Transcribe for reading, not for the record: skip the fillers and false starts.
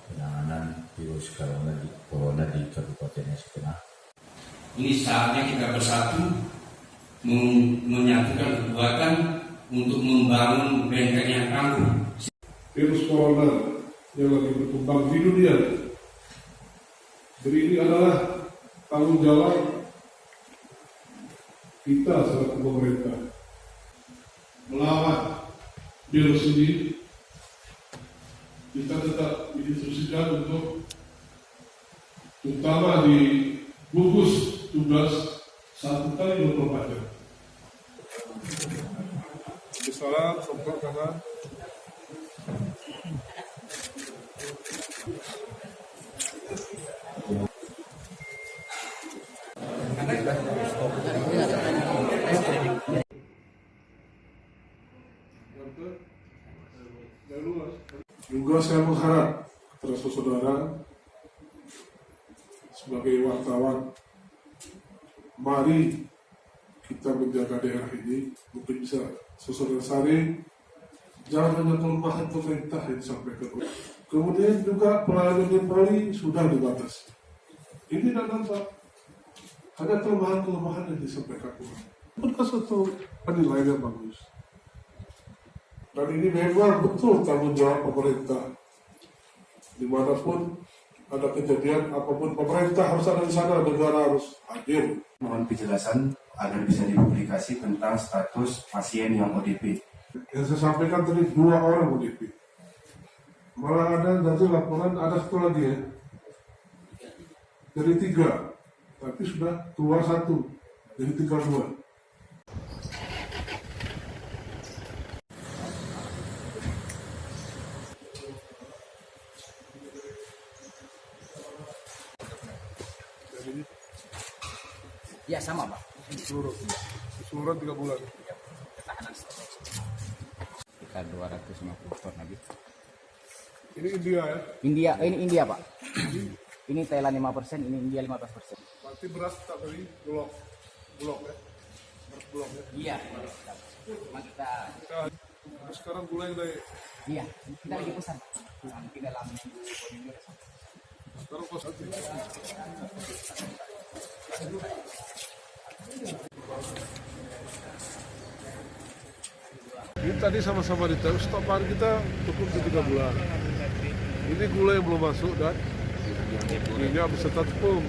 penanganan virus corona di Kabupaten Aceh Tengah. Ini saatnya kita bersatu menyatukan kekuatan untuk membangun benteng yang tangguh. Virus corona yang lagi berkembang di dunia. Jadi ini adalah tanggung jawab kita selaku pemerintah melawan virus ini. Kita tetap diinstruksikan untuk terutama di gugus tugas 1 kali 24 jam. Salam, sokok kanan. Juga saya mengharap kepada saudara sebagai wartawan, mari kita menjaga daerah ini. Mungkin bisa saudara saring, jangan hanya kelemahan pemerintah yang disampaikan. Kemudian juga pelayanan di Polri sudah dibatasi. Ini tidak nampak, ada kelemahan-kelemahan yang disampaikan. Bukan satu penilaian yang bagus. Dan ini memang betul tanggung jawab pemerintah. Dimanapun ada kejadian apapun, pemerintah harus ada di sana, negara harus hadir. Mohon penjelasan agar bisa dipublikasi tentang status pasien yang ODP. Yang saya sampaikan tadi 2 orang ODP. Malah ada dari laporan ada 1 lagi ya. Dari 3, tapi sudah keluar 1, jadi tinggal 2. Ya sama Pak. Seluruh 3 bulan. Ketahanan sekitar 250 ton lagi. Ini India ya? India, ini India Pak. Ini Thailand 5%, ini India 15%. Berarti beras tak beli bulog ya? Beras bulog ya? Iya. Cuma kita Sekarang gula yang naik. iya, kita lagi pesan. Nanti dalam minggu Sekarang kos ini tadi sama-sama ditaruh, stopan kita cukup 3 bulan. Ini gula yang belum masuk dan minyak beserta tepung.